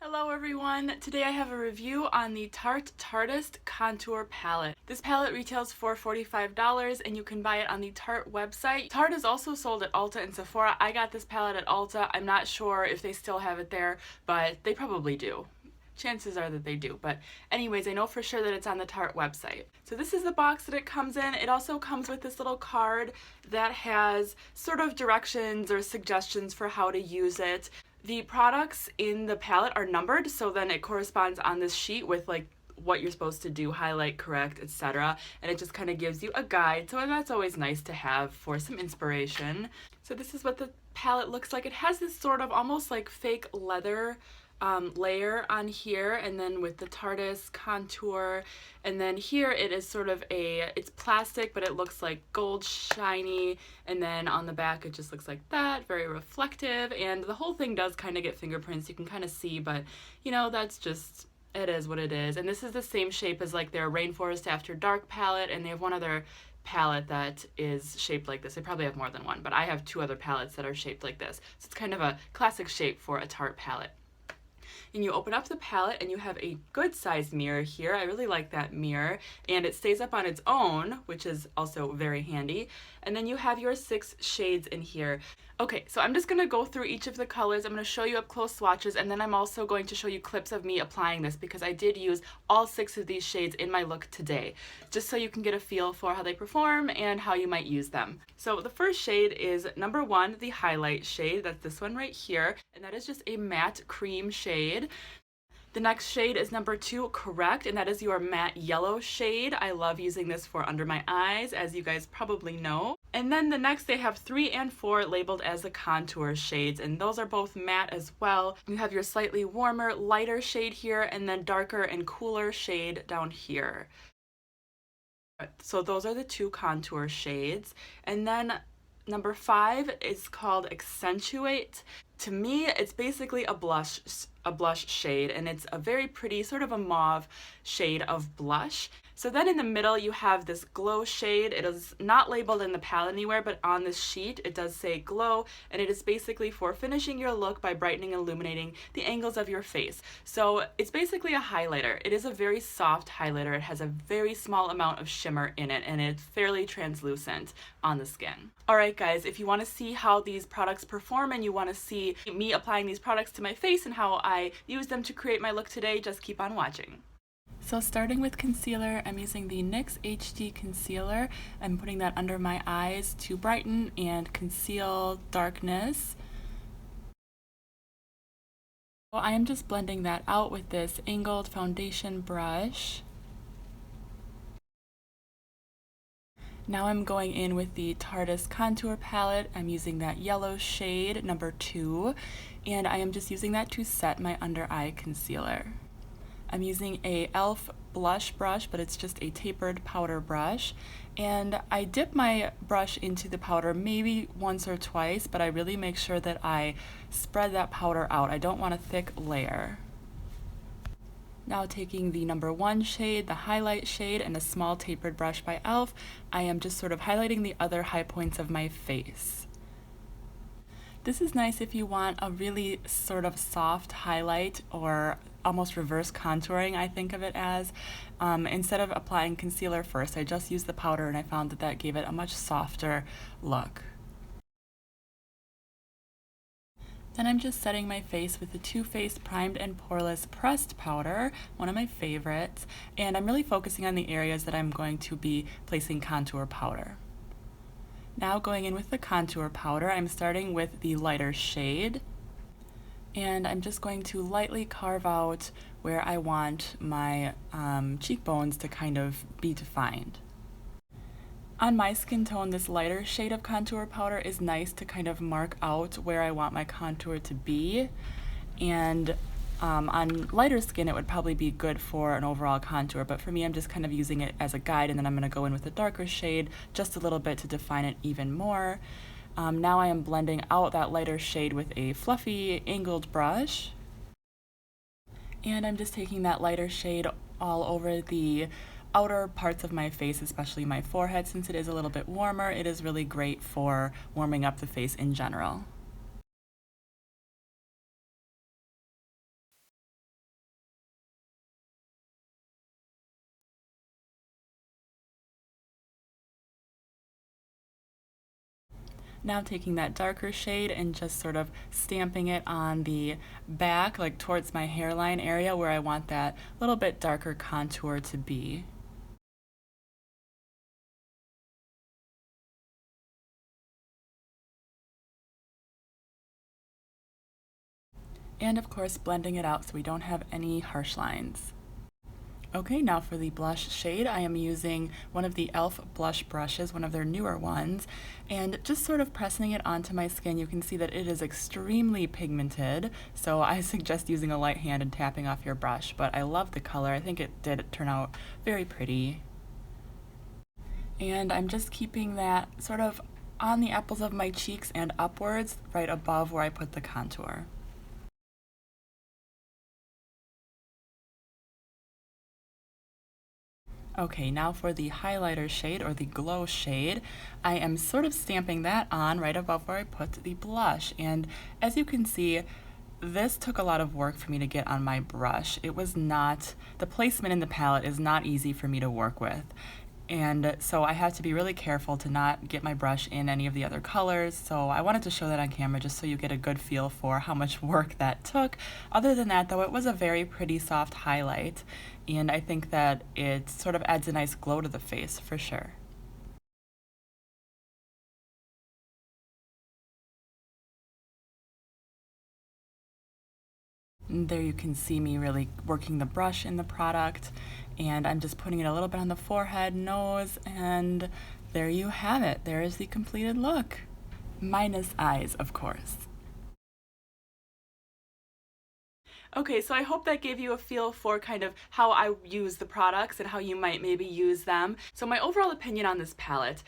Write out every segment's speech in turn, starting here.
Hello everyone! Today I have a review on the Tarte Tarteist Contour Palette. This palette retails for $45 and you can buy it on the Tarte website. Tarte is also sold at Ulta and Sephora. I got this palette at Ulta. I'm not sure if they still have it there, but they probably do. Chances are that they do, but anyways, I know for sure that it's on the Tarte website. So this is the box that it comes in. It also comes with this little card that has sort of directions or suggestions for how to use it. The products in the palette are numbered, so then it corresponds on this sheet with like what you're supposed to do, highlight, correct, etc. And it just kind of gives you a guide, so that's always nice to have for some inspiration. So this is what the palette looks like. It has this sort of almost like fake leather layer on here, and then with the Tarteist contour, and then here it is sort of it's plastic, but it looks like gold shiny, and then on the back it just looks like that, very reflective, and the whole thing does kind of get fingerprints, you can kind of see, but you know, that's just, it is what it is. And this is the same shape as like their Rainforest After Dark palette, and they have one other palette that is shaped like this. They probably have more than one, but I have two other palettes that are shaped like this, so it's kind of a classic shape for a Tarte palette. And you open up the palette and you have a good sized mirror here. I really like that mirror, and it stays up on its own, which is also very handy. And then you have your 6 shades in here. Okay, so I'm just going to go through each of the colors. I'm going to show you up close swatches, and then I'm also going to show you clips of me applying this because I did use all 6 of these shades in my look today, just so you can get a feel for how they perform and how you might use them. So the first shade is number 1, the highlight shade. That's this one right here, and that is just a matte cream shade. The next shade is number 2, Correct, and that is your matte yellow shade. I love using this for under my eyes, as you guys probably know. And then the next, they have 3 and 4 labeled as the contour shades, and those are both matte as well. You have your slightly warmer, lighter shade here, and then darker and cooler shade down here. So those are the 2 contour shades. And then number 5 is called Accentuate. To me, it's basically a blush shade, and it's a very pretty sort of a mauve shade of blush. So then in the middle you have this glow shade. It is not labeled in the palette anywhere, but on this sheet it does say glow, and it is basically for finishing your look by brightening and illuminating the angles of your face. So it's basically a highlighter. It is a very soft highlighter. It has a very small amount of shimmer in it, and it's fairly translucent on the skin. Alright guys, if you want to see how these products perform and you want to see me applying these products to my face and how I use them to create my look today, just keep on watching. So starting with concealer, I'm using the NYX HD concealer. I'm putting that under my eyes to brighten and conceal darkness. So I am just blending that out with this angled foundation brush. Now I'm going in with the Tarteist Contour Palette. I'm using that yellow shade, number 2, and I am just using that to set my under eye concealer. I'm using a e.l.f. blush brush, but it's just a tapered powder brush, and I dip my brush into the powder maybe once or twice, but I really make sure that I spread that powder out. I don't want a thick layer. Now taking the number 1 shade, the highlight shade, and a small tapered brush by e.l.f., I am just sort of highlighting the other high points of my face. This is nice if you want a really sort of soft highlight or almost reverse contouring, I think of it as. Instead of applying concealer first, I just used the powder, and I found that that gave it a much softer look. Then I'm just setting my face with the Too Faced Primed and Poreless Pressed Powder, one of my favorites, and I'm really focusing on the areas that I'm going to be placing contour powder. Now going in with the contour powder, I'm starting with the lighter shade, and I'm just going to lightly carve out where I want my cheekbones to kind of be defined. On my skin tone, this lighter shade of contour powder is nice to kind of mark out where I want my contour to be, and on lighter skin it would probably be good for an overall contour, but for me I'm just kind of using it as a guide, and then I'm going to go in with a darker shade just a little bit to define it even more. Now I am blending out that lighter shade with a fluffy angled brush, and I'm just taking that lighter shade all over the outer parts of my face, especially my forehead. Since it is a little bit warmer, it is really great for warming up the face in general. Now taking that darker shade and just sort of stamping it on the back, like towards my hairline area where I want that little bit darker contour to be. And of course blending it out so we don't have any harsh lines. Okay, now for the blush shade, I am using one of the e.l.f. blush brushes, one of their newer ones, and just sort of pressing it onto my skin. You can see that it is extremely pigmented, so I suggest using a light hand and tapping off your brush, but I love the color. I think it did turn out very pretty. And I'm just keeping that sort of on the apples of my cheeks and upwards, right above where I put the contour. Okay, now for the highlighter shade or the glow shade, I am sort of stamping that on right above where I put the blush. And as you can see, this took a lot of work for me to get on my brush. It was not, the placement in the palette is not easy for me to work with. And so I have to be really careful to not get my brush in any of the other colors. So I wanted to show that on camera just so you get a good feel for how much work that took. Other than that though, it was a very pretty soft highlight, and I think that it sort of adds a nice glow to the face for sure. And there you can see me really working the brush in the product, and I'm just putting it a little bit on the forehead, nose, and there you have it. There is the completed look. Minus eyes, of course. Okay, so I hope that gave you a feel for kind of how I use the products and how you might maybe use them. So my overall opinion on this palette,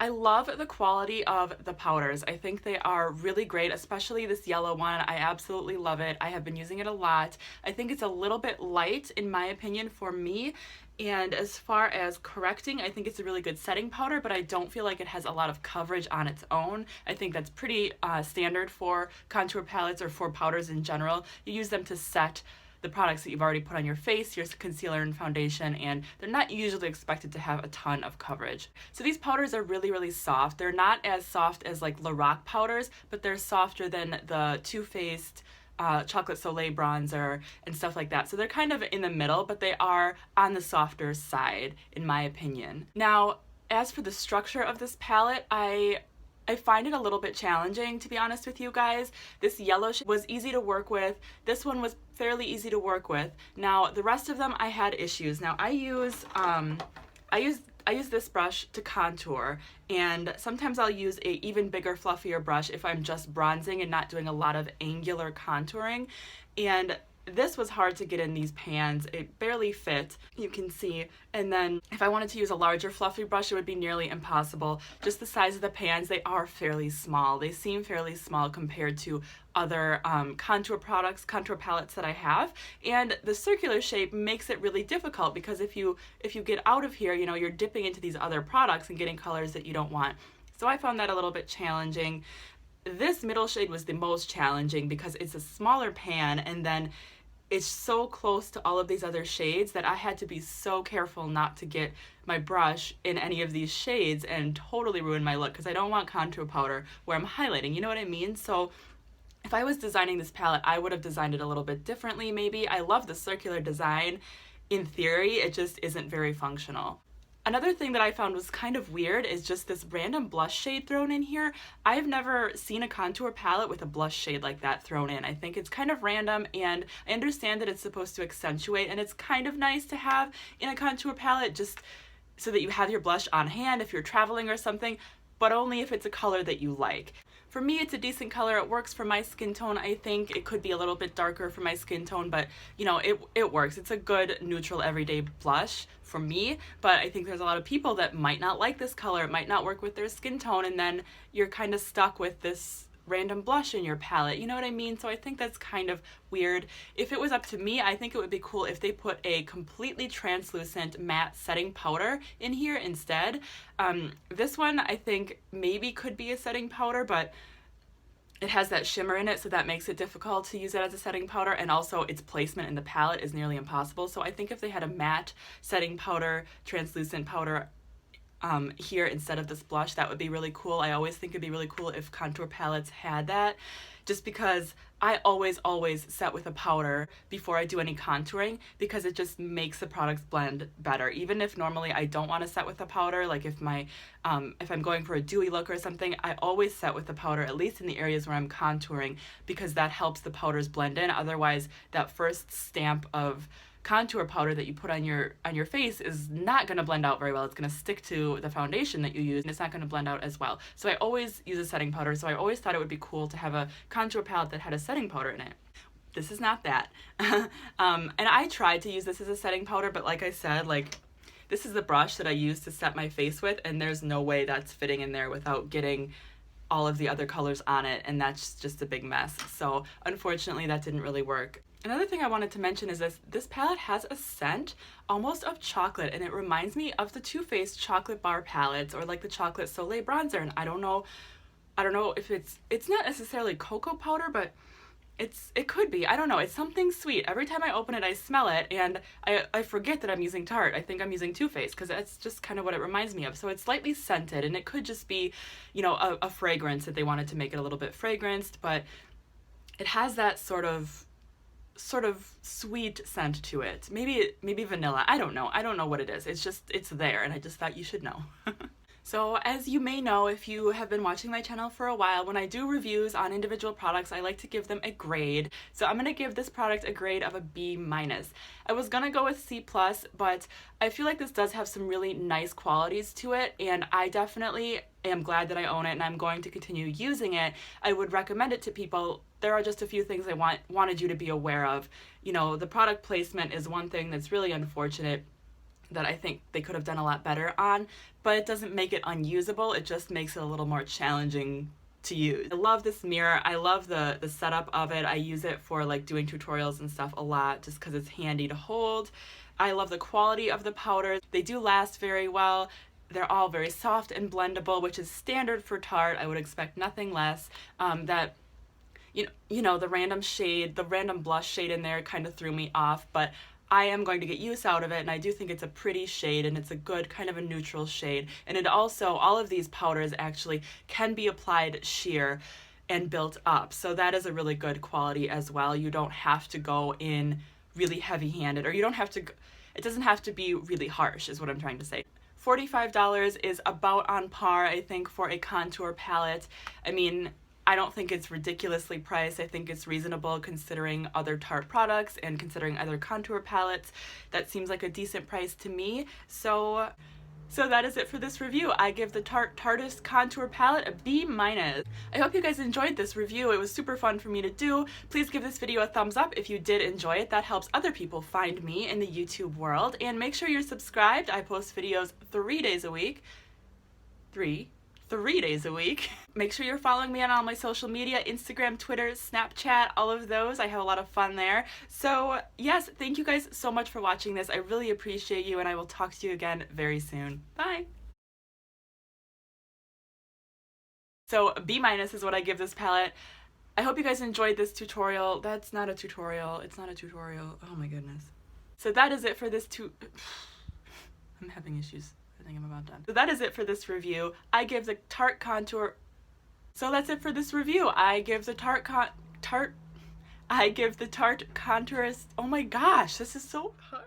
I love the quality of the powders. I think they are really great, especially this yellow one. I absolutely love it. I have been using it a lot. I think it's a little bit light, in my opinion, for me. And as far as correcting, I think it's a really good setting powder, but I don't feel like it has a lot of coverage on its own. I think that's pretty standard for contour palettes or for powders in general. You use them to set the products that you've already put on your face, your concealer and foundation, and they're not usually expected to have a ton of coverage. So these powders are really, really soft. They're not as soft as like Lorac powders, but they're softer than the Too Faced Chocolate Soleil bronzer and stuff like that. So they're kind of in the middle, but they are on the softer side, in my opinion. Now, as for the structure of this palette, I find it a little bit challenging, to be honest with you guys. This yellow was easy to work with. This one was fairly easy to work with. Now, the rest of them I had issues. Now, I use this brush to contour, and sometimes I'll use a even bigger, fluffier brush if I'm just bronzing and not doing a lot of angular contouring. And this was hard to get in these pans. It barely fit, you can see. And then if I wanted to use a larger fluffy brush, it would be nearly impossible. Just the size of the pans, they are fairly small. They seem fairly small compared to other contour products, contour palettes that I have. And the circular shape makes it really difficult because if you get out of here, you know, you're dipping into these other products and getting colors that you don't want. So I found that a little bit challenging. This middle shade was the most challenging because it's a smaller pan, and then it's so close to all of these other shades that I had to be so careful not to get my brush in any of these shades and totally ruin my look, because I don't want contour powder where I'm highlighting, you know what I mean? So if I was designing this palette, I would have designed it a little bit differently maybe. I love the circular design. In theory, it just isn't very functional. Another thing that I found was kind of weird is just this random blush shade thrown in here. I've never seen a contour palette with a blush shade like that thrown in. I think it's kind of random, and I understand that it's supposed to accentuate, and it's kind of nice to have in a contour palette just so that you have your blush on hand if you're traveling or something, but only if it's a color that you like. For me, it's a decent color. It works for my skin tone. I think it could be a little bit darker for my skin tone, but you know, it works. It's a good neutral everyday blush for me, but I think there's a lot of people that might not like this color. It might not work with their skin tone, and then you're kind of stuck with this random blush in your palette, you know what I mean? So I think that's kind of weird. If it was up to me, I think it would be cool if they put a completely translucent matte setting powder in here instead. This one I think maybe could be a setting powder, but it has that shimmer in it, so that makes it difficult to use it as a setting powder, and also its placement in the palette is nearly impossible. So I think if they had a matte setting powder, translucent powder, here instead of this blush. That would be really cool. I always think it'd be really cool if contour palettes had that, just because I always set with a powder before I do any contouring, because it just makes the products blend better. Even if normally I don't want to set with a powder, like if I'm going for a dewy look or something, I always set with a powder, at least in the areas where I'm contouring, because that helps the powders blend in. Otherwise, that first stamp of contour powder that you put on your face is not going to blend out very well. It's going to stick to the foundation that you use, and it's not going to blend out as well. So I always use a setting powder. So I always thought it would be cool to have a contour palette that had a setting powder in it. This is not that. And I tried to use this as a setting powder, but like I said, like, this is the brush that I use to set my face with, and there's no way that's fitting in there without getting all of the other colors on it, and that's just a big mess. So unfortunately that didn't really work. Another thing I wanted to mention is this palette has a scent almost of chocolate, and it reminds me of the Too Faced chocolate bar palettes, or like the chocolate Soleil bronzer. And I don't know if it's not necessarily cocoa powder, but it could be. I don't know. It's something sweet. Every time I open it, I smell it, and I forget that I'm using Tarte. I think I'm using Too Faced, because that's just kind of what it reminds me of. So it's slightly scented, and it could just be, you know, a fragrance that they wanted to make it a little bit fragranced, but it has that sort of sweet scent to it. Maybe vanilla. I don't know what it is. It's there, and I just thought you should know. So as you may know, if you have been watching my channel for a while, when I do reviews on individual products, I like to give them a grade. So I'm going to give this product a grade of a B-. I was going to go with C+, but I feel like this does have some really nice qualities to it, and I definitely am glad that I own it, and I'm going to continue using it. I would recommend it to people. There are just a few things I wanted you to be aware of. You know, the product placement is one thing that's really unfortunate, that I think they could have done a lot better on, but it doesn't make it unusable. It just makes it a little more challenging to use. I love this mirror. I love the setup of it. I use it for like doing tutorials and stuff a lot, just because it's handy to hold. I love the quality of the powders. They do last very well. They're all very soft and blendable, which is standard for Tarte. I would expect nothing less. That you know, the random blush shade in there kind of threw me off, but I am going to get use out of it, and I do think it's a pretty shade, and it's a good kind of a neutral shade. And it also, all of these powders actually can be applied sheer and built up, so that is a really good quality as well. You don't have to go in really heavy-handed, or it doesn't have to be really harsh, is what I'm trying to say. $45 is about on par, I think, for a contour palette. I mean, I don't think it's ridiculously priced. I think it's reasonable considering other Tarte products and considering other contour palettes. That seems like a decent price to me. So that is it for this review. I give the Tarte Tarteist contour palette a B-. I hope you guys enjoyed this review. It was super fun for me to do. Please give this video a thumbs up if you did enjoy it. That helps other people find me in the YouTube world. And make sure you're subscribed. I post videos 3 days a week. Three days a week. Make sure you're following me on all my social media, Instagram, Twitter, Snapchat, all of those. I have a lot of fun there. So yes, thank you guys so much for watching this. I really appreciate you, and I will talk to you again very soon. Bye. So B- is what I give this palette. I hope you guys enjoyed this tutorial. That's not a tutorial. It's not a tutorial. Oh my goodness. So that is it for this I'm having issues. I think I'm about done. So that is it for this review. I give the Tarte contour. So that's it for this review. I give the Tarte Tarteist. Oh my gosh, this is so hard.